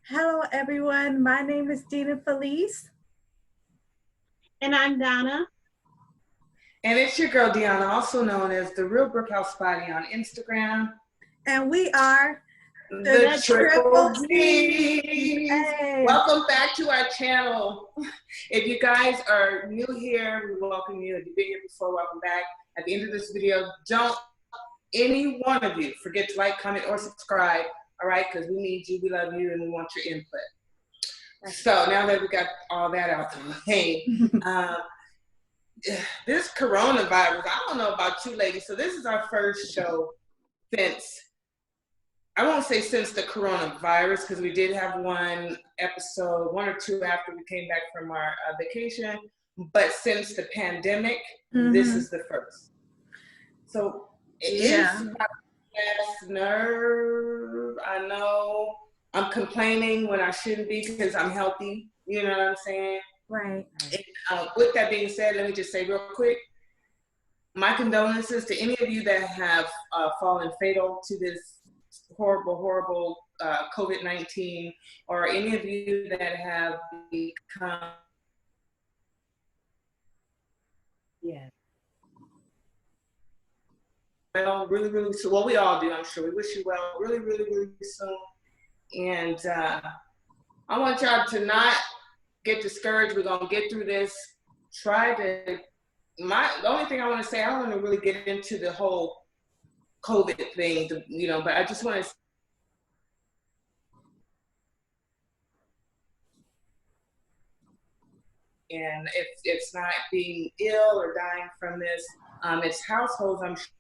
Hello, everyone. My name is Dina Felice. And I'm Donna. And it's your girl, Deanna, also known as Therealbrickhousebody on Instagram. And we are the Triple D. Hey. Welcome back to our channel. If you guys are new here, we welcome you. If you've been here before, welcome back. At the end of this video, don't any one of you forget to like, comment, or subscribe, all right? Because we need you, we love you, and we want your input. So now that we got all that out the way, this coronavirus, I don't know about you ladies, so this is our first show since, I won't say since the coronavirus, because we did have one or two after we came back from our vacation, but since the pandemic, this is the first. So it is my last nerve. I know I'm complaining when I shouldn't be because I'm healthy, you know what I'm saying? Right. And with that being said, let me just say real quick, my condolences to any of you that have fallen fatal to this horrible COVID-19, or any of you that have become well, really soon. Well, we all do, I'm sure. We wish you well really soon. And I want y'all to not get discouraged. We're gonna get through this. The only thing I want to say, I don't want to really get into the whole COVID thing, you know, but I just want to and if it's not being ill or dying from this, it's households, I'm sure.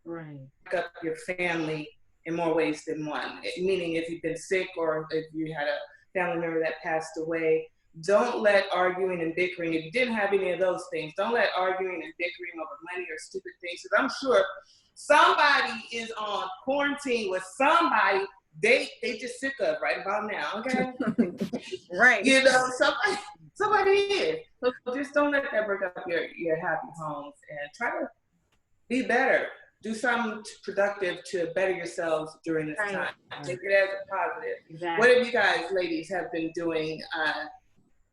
Right. Up your family in more ways than one. Meaning if you've been sick or if you had a family member that passed away, don't let arguing and bickering, if you didn't have any of those things, don't let arguing and bickering over money or stupid things, because I'm sure somebody is on quarantine with somebody they just sick of right about now, okay? Right. You know, somebody is. So just don't let that break up your happy homes, and try to be better. Do something productive to better yourselves during this time. Take it as a positive. Exactly. What have you guys, ladies, have been doing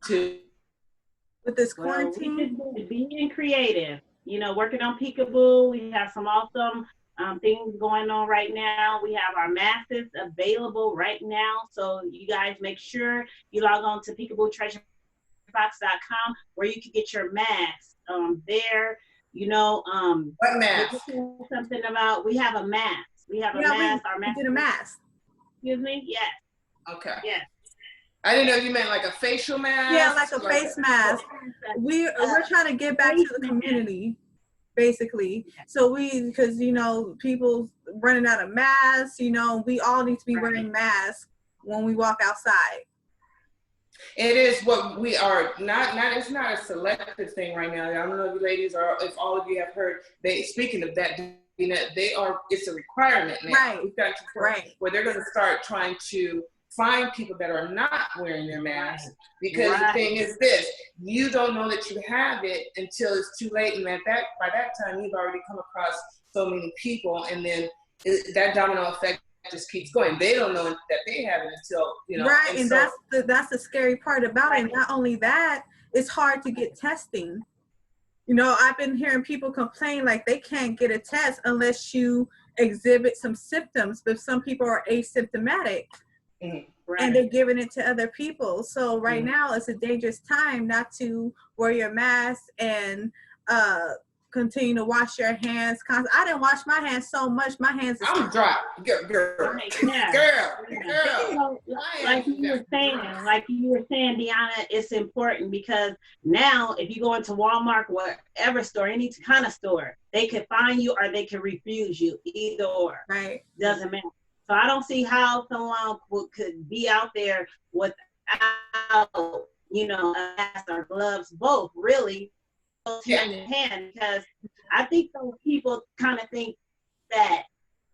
with this quarantine? We just being creative. You know, working on Peekaboo. We have some awesome things going on right now. We have our masks available right now. So you guys make sure you log on to peekabooTreasureBox.com where you can get your masks there. You know, what mask? Something about, we have a mask. We have a mask. Our mask. We did a mask. Excuse me? Yes. Okay. Yes. I didn't know you meant like a facial mask. Yeah, like a face mask. We're trying to get back to the community, basically. So because you know, people running out of masks. You know, we all need to be wearing masks when we walk outside. It is what we are it's not a selective thing right now. I don't know if you ladies or if all of you have heard, speaking of that, you know, it's a requirement now. Right. We've got to where they're going to start trying to find people that are not wearing their masks, because the thing is this, you don't know that you have it until it's too late, and by that time you've already come across so many people, and then that domino effect just keeps going. They don't know that they have it until, you know. Right, and so, that's the scary part about it. Not only that, it's hard to get testing. You know, I've been hearing people complain like they can't get a test unless you exhibit some symptoms, but some people are asymptomatic. And they're giving it to other people. So right now it's a dangerous time not to wear your mask and continue to wash your hands. I didn't wash my hands so much. My hands are I'm dry. Girl. Like you were saying, Deanna, it's important because now if you go into Walmart, whatever store, any kind of store, they can find you or they can refuse you, either or. Right. Doesn't matter. So I don't see how someone could be out there without, you know, a mask or gloves, both really, hand in hand, because I think those people kind of think that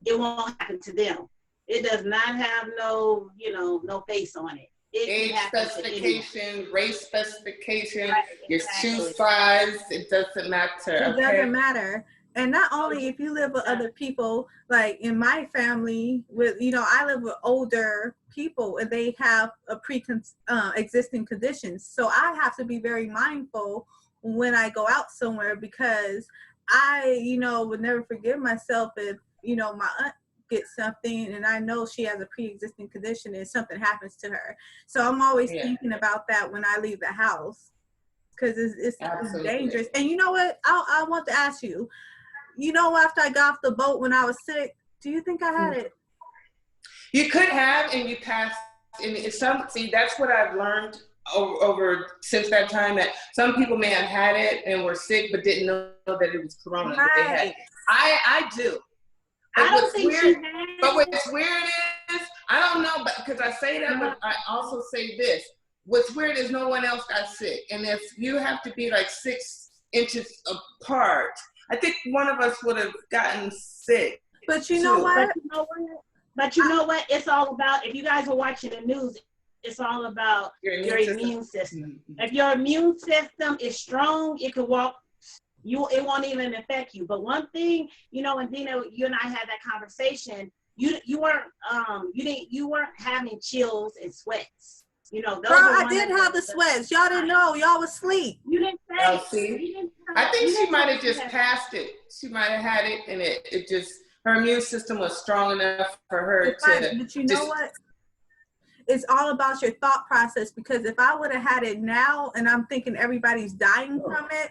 it won't happen to them. It does not have no, you know, no face on it. age specification, race specification, Right, your exactly. shoe size, it doesn't matter. It Okay? doesn't matter. And not only if you live with other people, like in my family, with I live with older people and they have a existing conditions. So I have to be very mindful when I go out somewhere, because I, would never forgive myself if, my aunt gets something and I know she has a pre-existing condition and something happens to her. So I'm always thinking about that when I leave the house, because it's dangerous. And you know what? I want to ask you, after I got off the boat when I was sick, do you think I had it? You could have, and you passed. And that's what I've learned over since that time, that some people may have had it and were sick but didn't know that it was corona that they had. I do. But I don't think she had it. But what's weird is, I don't know, but because I say that, but I also say this. What's weird is no one else got sick. And if you have to be like 6 inches apart, I think one of us would have gotten sick. But you know what? But you know what? It's all about, if you guys are watching the news, it's all about your immune system. Mm-hmm. If your immune system is strong, it can walk. It won't even affect you. But one thing, and Dina, you and I had that conversation. You weren't having chills and sweats. Those I did have the sweats. Y'all didn't know. Y'all was asleep. You didn't say. I think she might have just passed it. She might have had it, and it just, her immune system was strong enough for her to. But you know what? It's all about your thought process, because if I would have had it now and I'm thinking everybody's dying from it,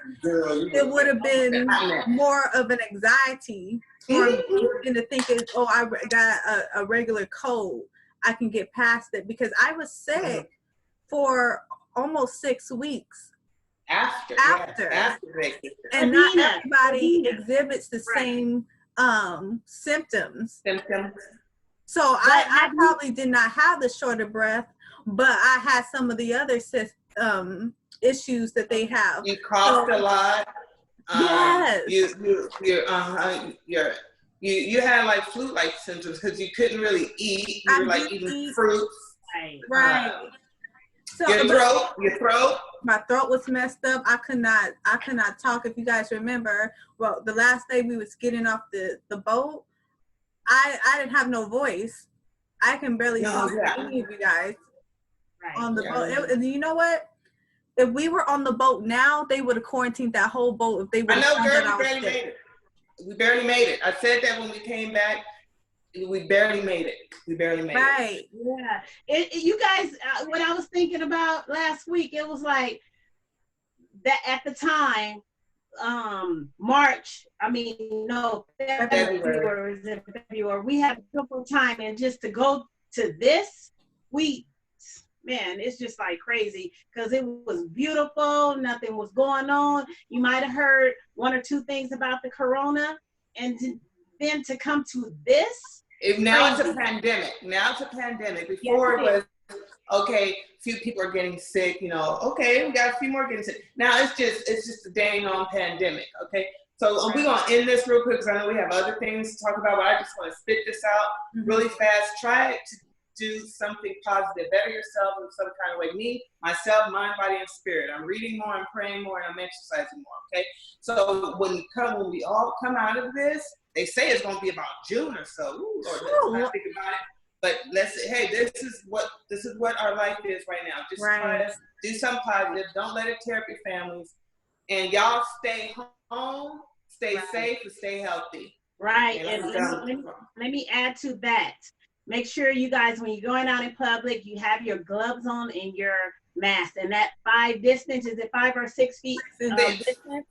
it would have been more of an anxiety for me into thinking, oh, I got a regular cold. I can get past it, because I was sick for almost 6 weeks after. And not everybody exhibits the same symptoms. So I probably did not have the shorter breath, but I had some of the other issues that they have. You coughed a lot. Yes. You had like flu-like symptoms because you couldn't really eat. You were like eating fruits. Right. So your throat. My throat was messed up. I could not talk. If you guys remember, well, the last day we was getting off the boat, I didn't have no voice. I can barely talk to any of you guys on the boat. And you know what? If we were on the boat now, they would have quarantined that whole boat. If they would have. I know, girl, we barely made it. We barely made it. I said that when we came back. We barely made it. Right. Yeah. You guys, what I was thinking about last week, it was like that at the time, February, we had a beautiful time, and just to go to this, it's just like crazy, because it was beautiful, nothing was going on. You might have heard 1 or 2 things about the corona, and then to come to this. Now it's a pandemic. Before it was, okay, few people are getting sick, okay, we got a few more getting sick. Now it's just a dang on pandemic, okay? So we're going to end this real quick, because I know we have other things to talk about, but I just want to spit this out really fast. Try to do something positive. Better yourself in some kind of way. Myself, mind, body, and spirit. I'm reading more, I'm praying more, and I'm exercising more, okay? So when we all come out of this, they say it's going to be about June or so. Ooh, Lord, let's not think about it. But let's say, hey, this is what our life is right now. Just try to do something positive. Don't let it tear up your families. And y'all stay home, stay safe, and stay healthy. Right. And let me add to that. Make sure you guys, when you're going out in public, you have your gloves on and your mask. And that 5 distance, is it 5 or 6 feet distance?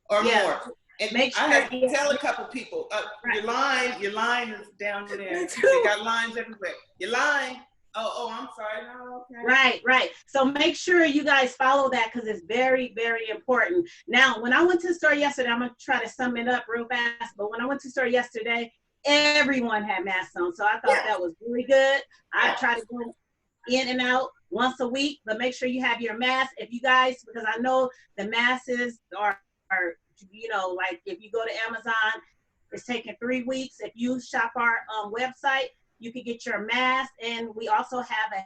Or more. And make sure I tell a couple people, your line is down there. They got lines everywhere. Your line. Oh, I'm sorry. No, okay. Right. So make sure you guys follow that, because it's very, very important. Now, when I went to the store yesterday, I'm going to try to sum it up real fast. But when I went to the store yesterday, everyone had masks on. So I thought that was really good. I try to go in and out once a week, but make sure you have your mask. If you guys, because I know the masks are like if you go to Amazon, it's taking 3 weeks. If you shop our website, You can get your mask, and we also have a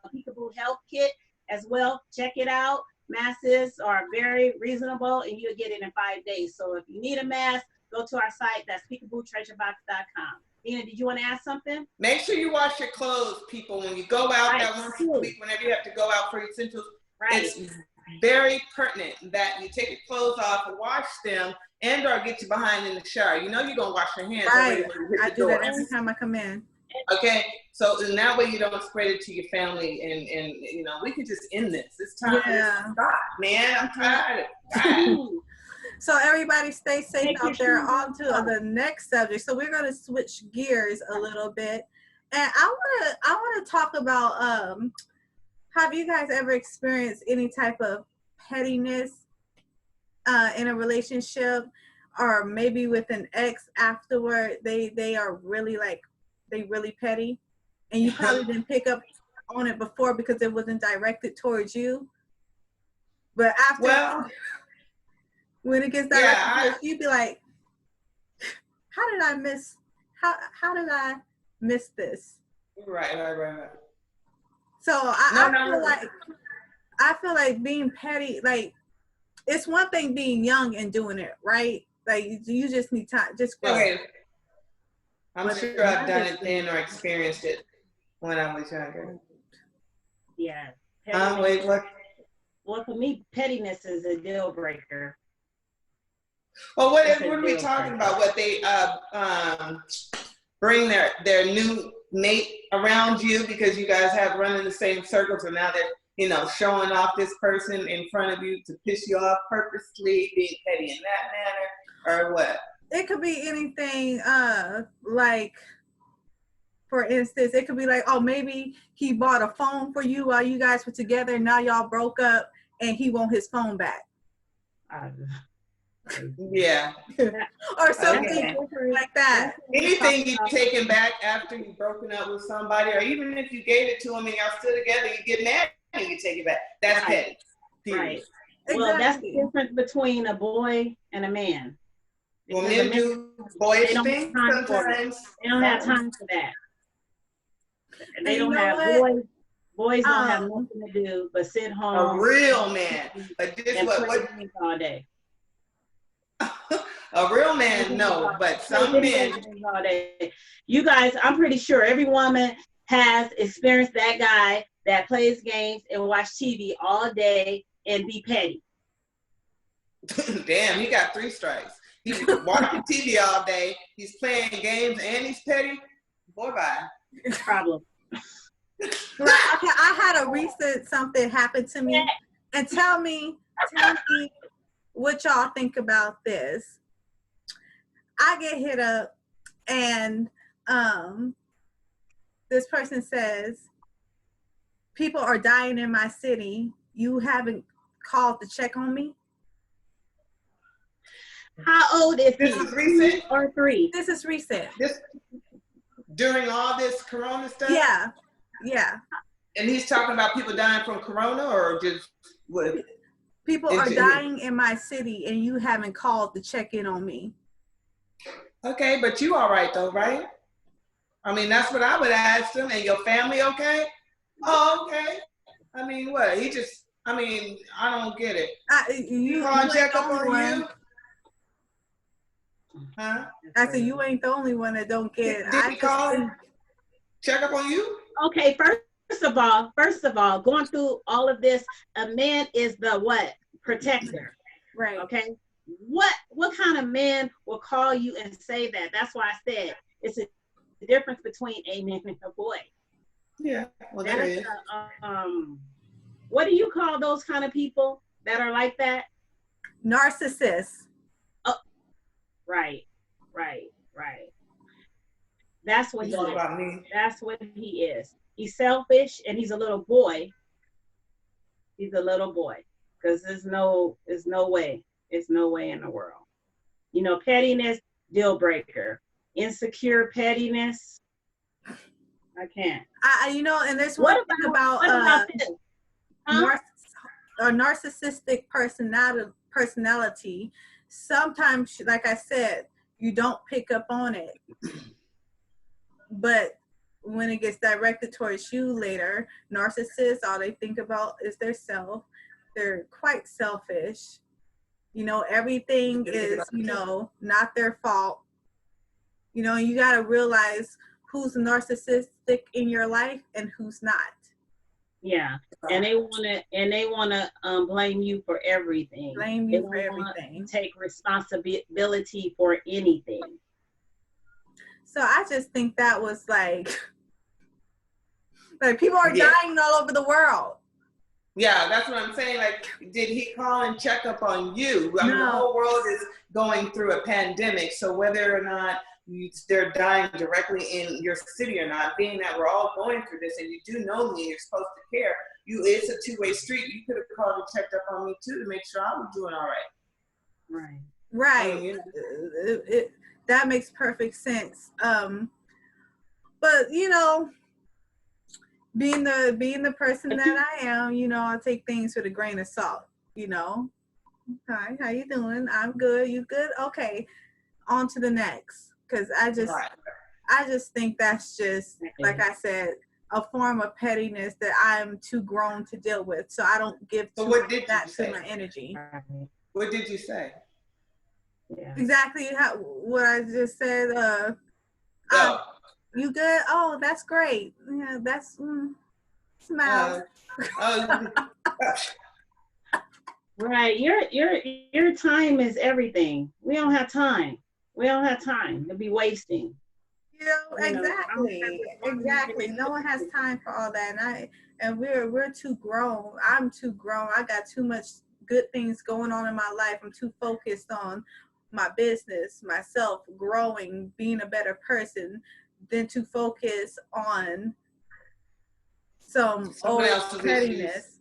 peekaboo health kit as well. Check it out. Masks are very reasonable, and you'll get it in 5 days. So if you need a mask, go to our site. That's peekabootreasurebox.com. Dina, did you want to ask something? Make sure you wash your clothes, people. When you go out Right. that once a week, whenever you have to go out for essentials, Right. it's very pertinent that you take your clothes off and wash them, and or get you behind in the shower. You know you're going to wash your hands. Right. When you hit I the do door. that every time I come in. Okay, so in that way you don't spread it to your family, and you know, we can just end this. It's time for this to stop, man. I'm tired. So everybody stay safe Take out your there. shoes On to the next subject. So we're going to switch gears a little bit. And I want to talk about, have you guys ever experienced any type of pettiness in a relationship, or maybe with an ex afterward? They are really really petty, and you probably didn't pick up on it before because it wasn't directed towards you. But after, when it gets directed towards you, be like, how did I miss this? Right. So I feel like being petty, like, it's one thing being young and doing it, right? Like, you just need time, just grow. Okay. I'm sure I've done it then or experienced it when I was younger. Yeah. Wait, what? Well, for me, pettiness is a deal breaker. Well, what are we talking about? What they bring their new mate around you because you guys have run in the same circles, and now they're, you know, showing off this person in front of you to piss you off purposely, being petty in that manner, or what? It could be anything, like, for instance, it could be like, oh, maybe he bought a phone for you while you guys were together, now y'all broke up, and he want his phone back. Yeah. Or something like that. Anything you've taken back after you've broken up with somebody, or even if you gave it to him and y'all still together, you get mad and you take it back. That's petty. Right. Exactly. Well, that's the difference between a boy and a man. Well, men do boyish things sometimes. They don't have time for that. They don't have boys don't have nothing to do but sit home. A real man. But this and what all day. A real man, no, but some men. All day. You guys, I'm pretty sure every woman has experienced that guy that plays games and watch TV all day and be petty. Damn, he got 3 strikes. He's watching TV all day. He's playing games and he's petty. Boy, bye. Problem. I had a recent something happen to me, and tell me what y'all think about this. I get hit up, and this person says, people are dying in my city. You haven't called to check on me? How old is this? Is recent? Or 3? This is recent. During all this corona stuff? Yeah. And he's talking about people dying from corona, or just what? People are dying in my city, and you haven't called to check in on me. Okay, but you all right though, right? I mean, that's what I would ask him. And your family okay? Oh, okay. I mean, what? I don't get it. You want to check up on you? Huh? I said, you ain't the only one that don't get it. Did he call check up on you? Okay, first of all, going through all of this, a man is the what? Protector. Right. Okay. What kind of man will call you and say that? That's why I said it's a difference between a man and a boy. Yeah. Well, there is. What do you call those kind of people that are like that? Narcissists. Oh, right. That's what he is. That's what he is. He's selfish, and he's a little boy. He's a little boy, because there's no way. It's no way in the world. You know, pettiness, deal breaker. Insecure pettiness, I can't. And there's one thing about this? A narcissistic personality. Sometimes, like I said, you don't pick up on it. but when it gets directed towards you later, narcissists, all they think about is their self. They're quite selfish. You know, everything is, you know, not their fault. You know, you got to realize who's narcissistic in your life and who's not. Yeah, and they wanna blame you for everything. Blame you for everything. Take responsibility for anything. So I just think that was like people are dying all over the world. Yeah, that's what I'm saying. Like, did he call and check up on you? I mean, the whole world is going through a pandemic, so whether or not they're dying directly in your city or not, being that we're all going through this, and you do know me, you're supposed to care. It's a two-way street. You could have called and checked up on me too to make sure I was doing all right. Right. I mean, that makes perfect sense. But you know, being the person that I am, you know, I take things with a grain of salt. You know, hi, how you doing? I'm good. You good? Okay, on to the next. Because I just think that's just, like I said, a form of pettiness that I'm too grown to deal with. So I don't give to my energy. What did you say? Yeah. Exactly what I just said. You good? Oh, that's great. Yeah, that's smile. Right. Your time is everything. We don't have time. We don't have time to be wasting. You know, exactly. No one has time for all that, and we're too grown. I'm too grown. I got too much good things going on in my life. I'm too focused on my business, myself, growing, being a better person, than to focus on some old pettiness. Issues.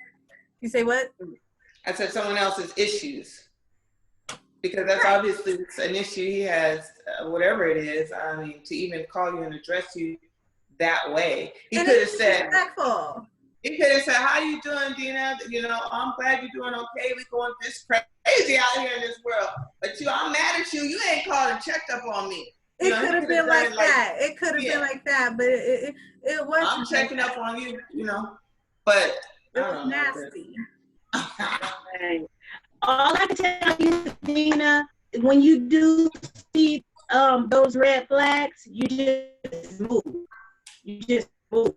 You say what? I said someone else's issues. Because that's obviously an issue he has, whatever it is. I mean, to even call you and address you that way. He could have said, he could have said, how you doing, Dina? You know, I'm glad you're doing okay. We're going this crazy out here in this world. But I'm mad at you. You ain't called and checked up on me. It could have been like that. It could have been like that, but it wasn't. I'm checking up on you, you know. But it was nasty. All I can tell you, Dina, when you do see those red flags, you just move. You just move.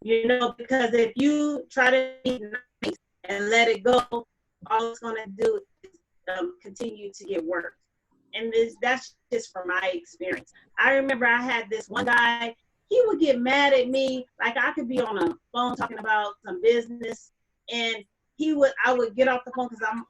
You know, because if you try to be nice and let it go, all it's going to do is continue to get worse. And that's just from my experience. I remember I had this one guy, he would get mad at me. Like I could be on a phone talking about some business, and I would get off the phone because I'm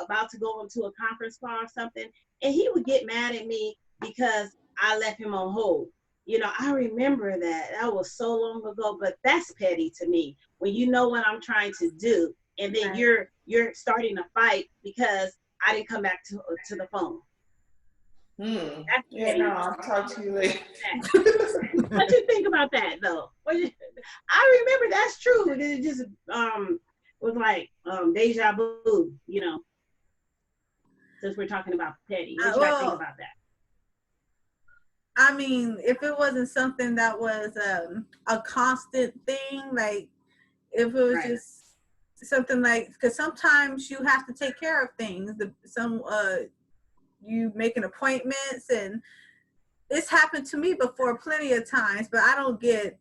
about to go into a conference call or something, and he would get mad at me because I left him on hold. You know, I remember that. That was so long ago, but that's petty to me. When you know what I'm trying to do, and then you're starting a fight because I didn't come back to the phone. Yeah, no, I'll talk to you later. What you think about that, though? I remember that's true. It just was like deja vu, you know. Since we're talking about petty, what you guys think about that? I mean, if it wasn't something that was a constant thing, like if it was just something like, because sometimes you have to take care of things. You making appointments, and it's happened to me before plenty of times, but I don't get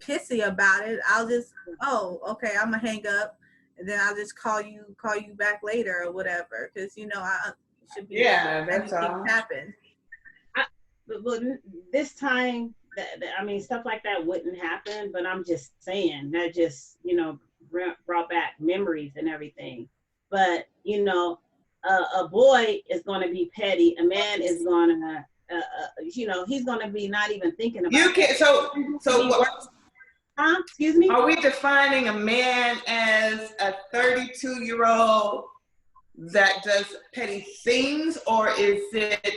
pissy about it. I'll just, okay, I'm gonna hang up, and then I'll just call you back later or whatever, because you know I should be. Yeah, that's all. Happen. But this time, I mean, stuff like that wouldn't happen. But I'm just saying that just, you know, brought back memories and everything. But you know, a boy is going to be petty. A man is going to, you know, he's going to be not even thinking about. You can't. So what? Excuse me? Are we defining a man as a 32-year-old that does petty things, or is it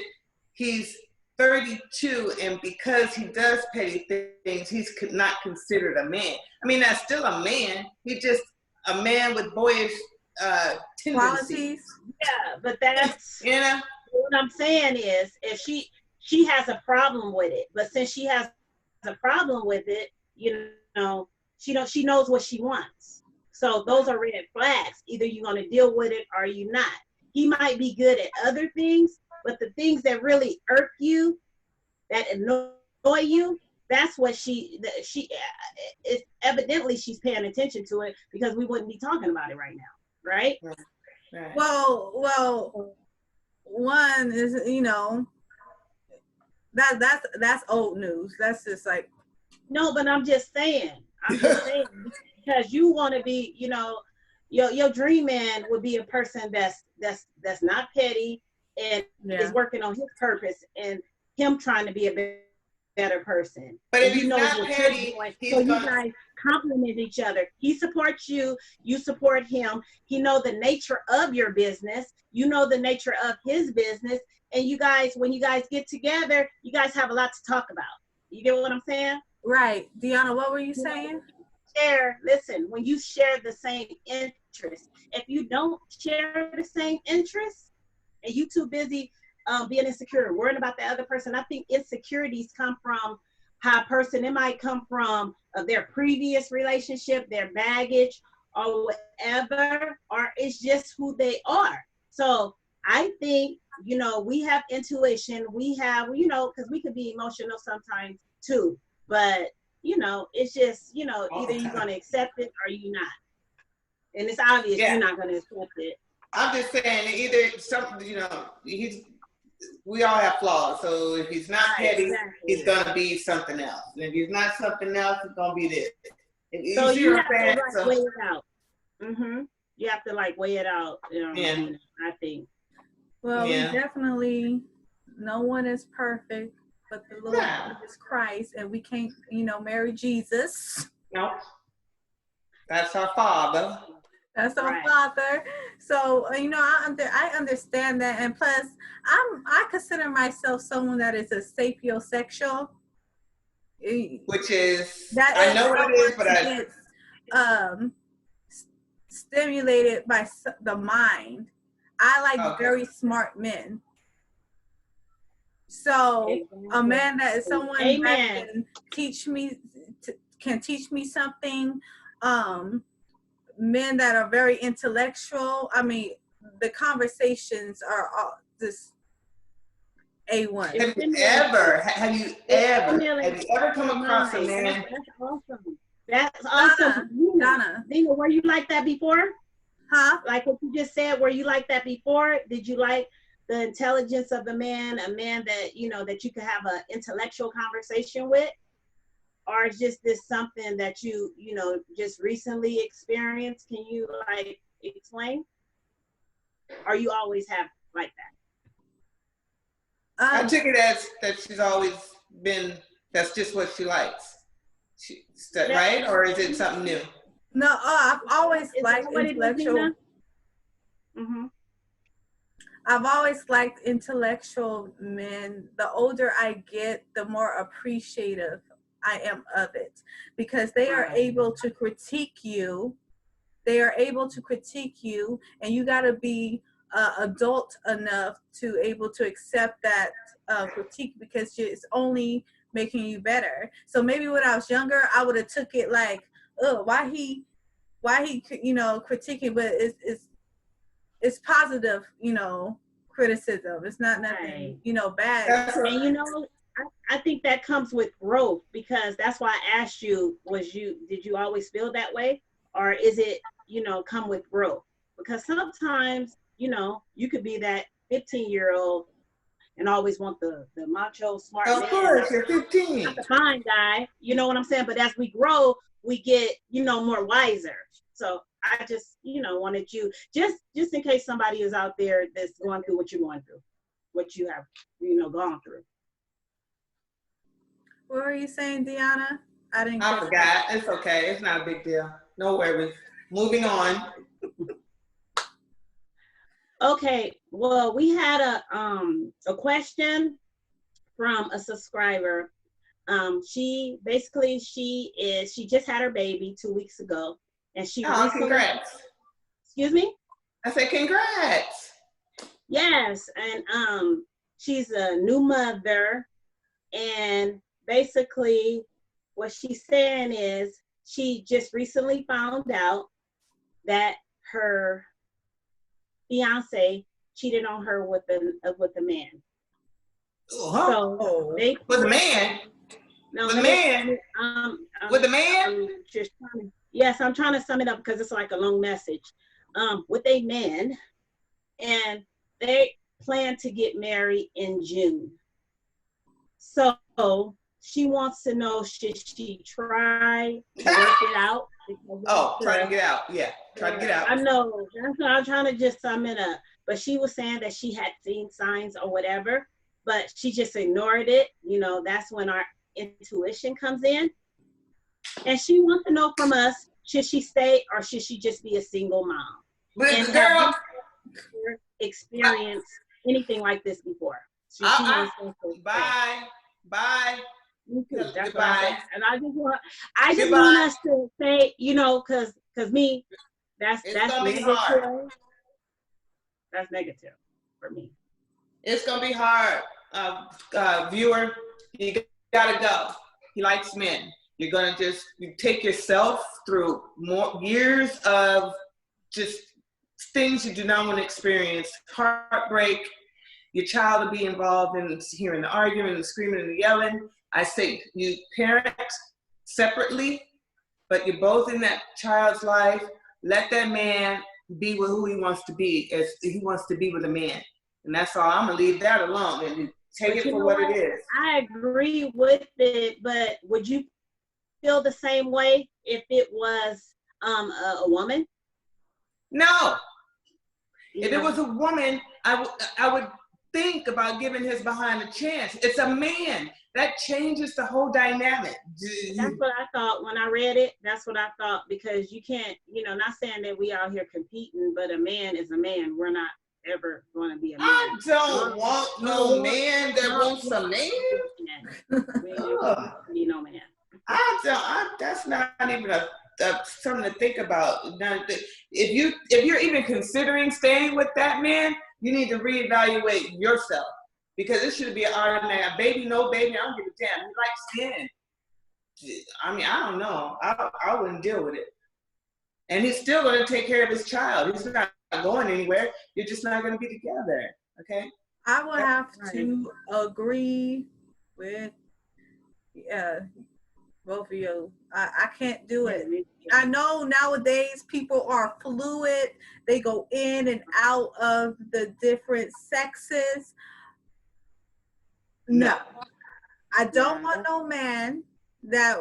he's 32 and because he does petty things, he's not considered a man? I mean, that's still a man. He's just a man with boyish tendencies. Qualities. Yeah, but that's, you know, what I'm saying is, if she has a problem with it. But since she has a problem with it, you know, she knows what she wants. So those are red flags. Either you're going to deal with it or you're not. He might be good at other things, but the things that really irk you, that annoy you, that's what she it's evidently she's paying attention to it, because we wouldn't be talking about it right now, right? Right. Well, one is, you know, that's old news. That's just like, no, but I'm just saying because you want to be, you know, your dream man would be a person that's not petty and is working on his purpose, and him trying to be a better person. But if he's not petty, so you guys complement each other. He supports you, you support him. He knows the nature of your business, you know the nature of his business, and you guys, when you guys get together, you guys have a lot to talk about. You get what I'm saying? Right. Deanna, what were you saying? Listen, when you share the same interests, if you don't share the same interests and you too busy being insecure, worrying about the other person, I think insecurities come from how a person, it might come from their previous relationship, their baggage, or whatever, or it's just who they are. So I think, you know, we have intuition, we have, you know, because we could be emotional sometimes too, but you know, it's just, you know, either you're going to accept it or you're not. And it's obvious you're not going to accept it. I'm just saying, either something, you know, we all have flaws. So if he's not petty, he's going to be something else. And if he's not something else, it's going to be this. So you have to like weigh it out. You have to like weigh it out. You know, I think. Well, we definitely, no one is perfect but the Lord Jesus Christ, and we can't, you know, marry Jesus. No, that's our Father. That's our Father. So, you know, I understand that, and plus, I consider myself someone that is a sapiosexual, which is that I know what it is, but stimulated by the mind. I like very smart men. So a man that is someone that can teach me something, men that are very intellectual. I mean, the conversations are all just A1. Have you ever come across a man? That's awesome. That's awesome. Donna, were you like that before? Huh? Like what you just said, were you like that before? Did you like the intelligence of a man that, you know, that you could have an intellectual conversation with? Or is just this something that you know, just recently experienced? Can you like explain? Or you always have like that? I took it as that she's always been, that's just what she likes. Right? Or is it something new? No, I've always liked intellectual. I've always liked intellectual men. The older I get, the more appreciative I am of it, because they are able to critique you. They are able to critique you, and you got to be adult enough to able to accept that critique, because it's only making you better. So maybe when I was younger, I would have took it like, oh, why he, you know, critiquing, but it's positive, you know, criticism. It's not nothing, you know, bad. And you know, I think that comes with growth, because that's why I asked you, did you always feel that way? Or is it, you know, come with growth? Because sometimes, you know, you could be that 15-year-old and always want the macho smart man. Of course, you're 15. Not the fine guy, you know what I'm saying? But as we grow, we get, you know, more wiser. So I just, you know, wanted you, just in case somebody is out there that's going through what you're going through, what you have, you know, gone through. What were you saying, Deanna? I forgot. It's okay. It's not a big deal. No worries. Moving on. Okay. Well, we had a question from a subscriber. She just had her baby 2 weeks ago, and she congrats. Excuse me? I said congrats. Yes, and she's a new mother, and basically what she's saying is she just recently found out that her fiance cheated on her with a man. Uh-huh. So they with a man. No, with a man. With a man. I'm trying to sum it up because it's like a long message. With a man, and they plan to get married in June. So she wants to know, should she try to work it out? Try to get out. Yeah, try to get out. I know. That's what I'm trying to just sum it up. But she was saying that she had seen signs or whatever, but she just ignored it. You know, that's when our intuition comes in. And she wants to know from us, should she stay or should she just be a single mom? But and girl, have experienced anything like this before. Bye. That's Goodbye. And I just want us to say, you know, because me, that's negative. That's negative for me. It's gonna be hard, viewer. You gotta go. He likes men. You're gonna you take yourself through more years of just things you do not want to experience. Heartbreak. Your child will be involved in hearing the arguing, the screaming, and the yelling. I say you parent separately, but you're both in that child's life. Let that man be with who he wants to be, as he wants to be with a man. And that's all. I'm going to leave that alone and take it for what it is. I agree with it, but would you feel the same way if it was a woman? No. If it was a woman, I would think about giving his behind a chance. It's a man. That changes the whole dynamic. That's what I thought when I read it. That's what I thought, because you can't, not saying that we out here competing, but a man is a man. We're not ever going to be a man. I don't want no man that wants a man. Be no man. That's not even something to think about. If you're even considering staying with that man, you need to reevaluate yourself, because it should be an automatic. Baby, no baby, I don't give a damn. He likes men. I mean, I don't know. I wouldn't deal with it. And he's still going to take care of his child. He's not going anywhere. You're just not going to be together. Okay? I will have to agree with both of you. I can't do it. I know nowadays people are fluid. They go in and out of the different sexes. No. I don't want no man that,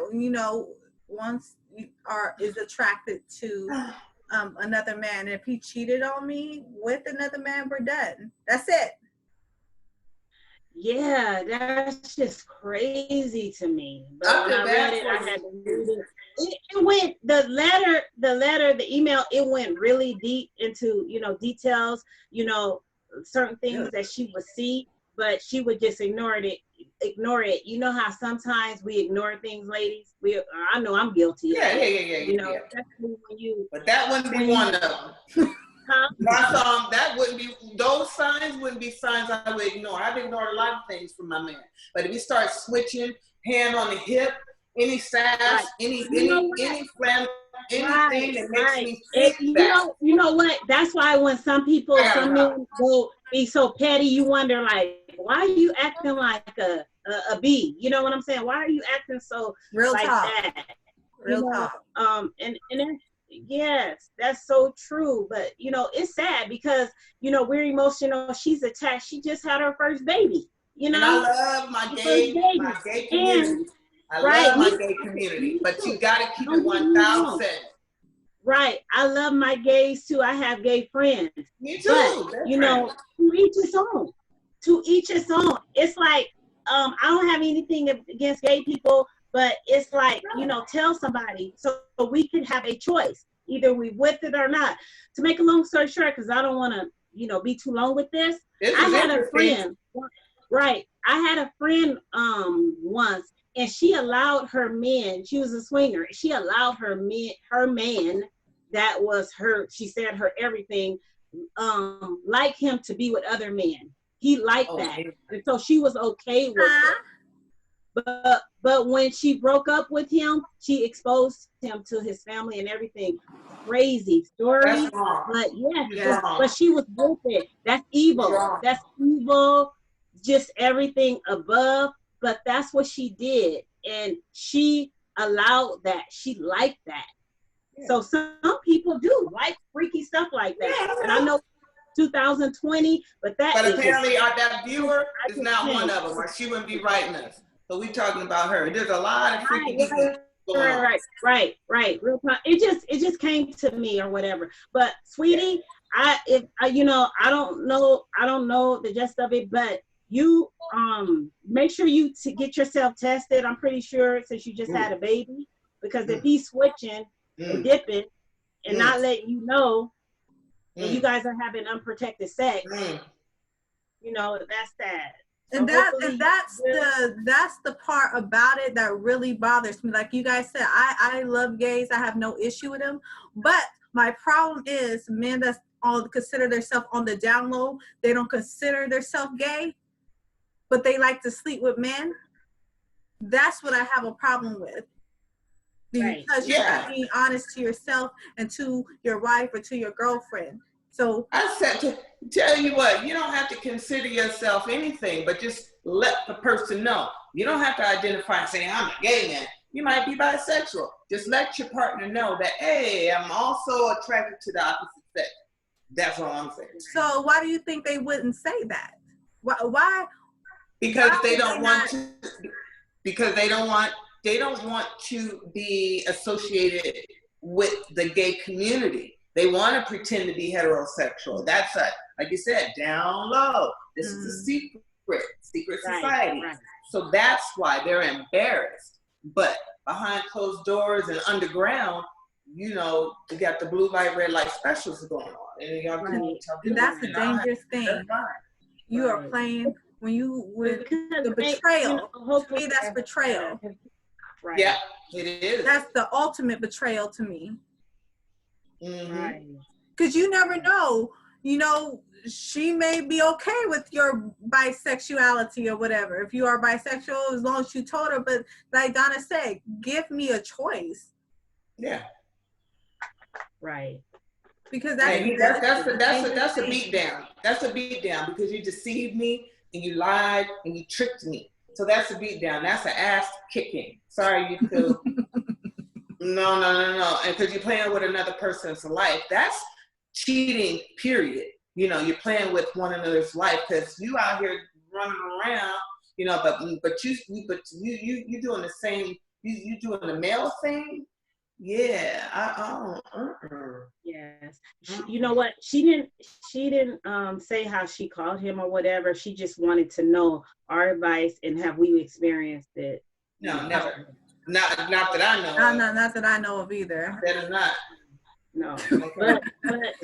is attracted to another man. If he cheated on me with another man, we're done. That's it. Yeah, that's just crazy to me. But when I read it, I had to read it. It went, the email, it went really deep into, details, certain things that she would see, but she would just ignore it. You know how sometimes we ignore things, ladies? I know I'm guilty. Yeah. Especially when but that wouldn't be one of them. Huh? Those signs wouldn't be signs I would ignore. I've ignored a lot of things from my man. But if he starts switching, hand on the hip, any sass, right. any flam, anything that makes me think that. You know what? That's why when some men go be so petty, you wonder, like, why are you acting like a bee? You know what I'm saying? Why are you acting so real like talk? That? Real talk. And yes, that's so true. But it's sad because we're emotional. She's attached. She just had her first baby. And I love my gay community. I love my gay community, but you gotta keep it 1,000. Right. I love my gays too. I have gay friends. Me too. But, to each his own. To each his own. It's like, I don't have anything against gay people, but it's like, tell somebody so we can have a choice. Either we with it or not. To make a long story short, because I don't want to, be too long with this. I had a friend. Right. I had a friend once, and she allowed her men, she was a swinger, she allowed her man that was her, she said her everything, like him to be with other men. he liked that. And so she was okay with it. But when she broke up with him, she exposed him to his family and everything. Crazy story. But but she was with it. That's evil. That's evil. Just everything above. But that's what she did. And she allowed that. She liked that. Yeah. So some people do like freaky stuff like that. Yeah. And I know 2020, but apparently that viewer is not one of them, or she wouldn't be writing us. So we talking about her. There's a lot of freaky people going on. Right. Real time. It just came to me or whatever. But sweetie, I don't know the gist of it, but you make sure you get yourself tested. I'm pretty sure since you just had a baby, because if he's switching and dipping and not letting you know, and you guys are having unprotected sex, that's sad. So and that's the part about it that really bothers me. Like you guys said, I love gays. I have no issue with them. But my problem is men that consider themselves on the down low. They don't consider themselves gay, but they like to sleep with men. That's what I have a problem with. Because you're not being honest to yourself and to your wife or to your girlfriend. So I said to tell you what, you don't have to consider yourself anything, but just let the person know. You don't have to identify and say, I'm a gay man. You might be bisexual. Just let your partner know that, hey, I'm also attracted to the opposite sex. That's all I'm saying. So why do you think they wouldn't say that? Why? Because they don't want to. Because they don't want to be associated with the gay community. They want to pretend to be heterosexual. That's like you said, down low. This is a secret society. Right. So that's why they're embarrassed. But behind closed doors and underground, you got the blue light, red light specials going on. And that's a dangerous thing. You are playing with the betrayal. To me, that's betrayal. Right. Yeah, it is. That's the ultimate betrayal to me. Right. Because you never know. She may be okay with your bisexuality or whatever. If you are bisexual, as long as you told her. But like Donna said, give me a choice. Yeah. Right. Because that's a beat down. That's a beat down because you deceived me and you lied and you tricked me. So that's a beat down. That's an ass kicking. Sorry, you feel. No. And because you're playing with another person's life, that's cheating, period. You're playing with one another's life because you out here running around, but you doing the same, you doing the male thing. Yeah, Yes. You know what? She didn't say how she called him or whatever. She just wanted to know our advice and have we experienced it. No, never. Not that I know. Not that I know of either. That is not. No. But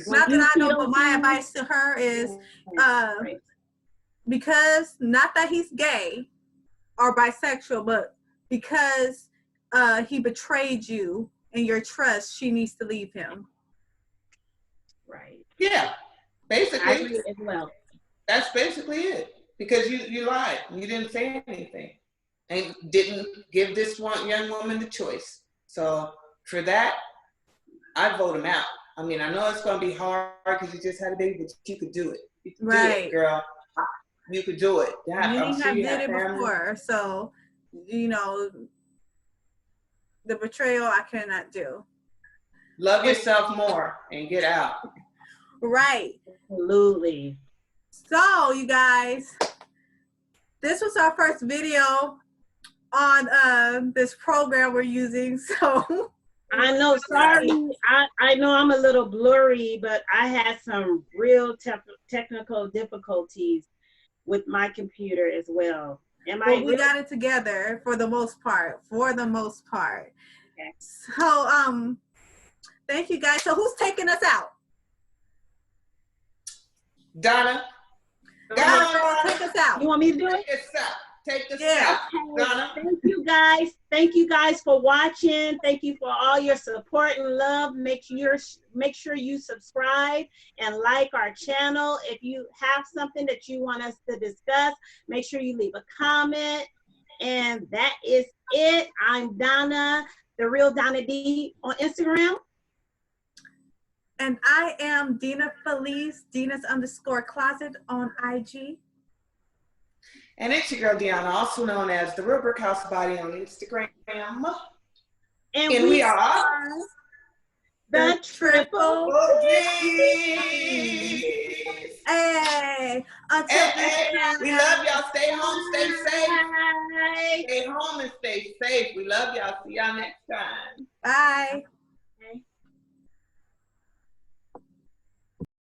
not that I know, but my advice to her is because not that he's gay or bisexual, but because he betrayed you and your trust, she needs to leave him. Right. Yeah. Basically. I agree as well. That's basically it. Because you lied. You didn't say anything. And didn't give this one young woman the choice. So for that, I vote him out. I mean, I know it's going to be hard because you just had a baby, but you could do it. You could do it, girl. You could do it. You have did it before. So, the betrayal I cannot do. Love yourself more and get out. Right. Absolutely. So, you guys, this was our first video on this program we're using. So I know, sorry. I know I'm a little blurry, but I had some real technical difficulties with my computer as well. We got it together for the most part. Okay. So thank you guys. So who's taking us out? Donna. Donna, take us out. You want me to do it? take the Yeah. stuff, Donna. Thank you guys. Thank you guys for watching. Thank you for all your support and love. Make sure you subscribe and like our channel. If you have something that you want us to discuss, make sure you leave a comment. And that is it. I'm Donna, Therealdonnad on Instagram. And I am Dina Felice, Dina's_closet on IG. And it's your girl Deanna, also known as Therealbrickhousebody on Instagram. And we are the Triple G's. Hey, until next time. We love y'all. Stay home, stay safe. Bye. Stay home and stay safe. We love y'all. See y'all next time. Bye.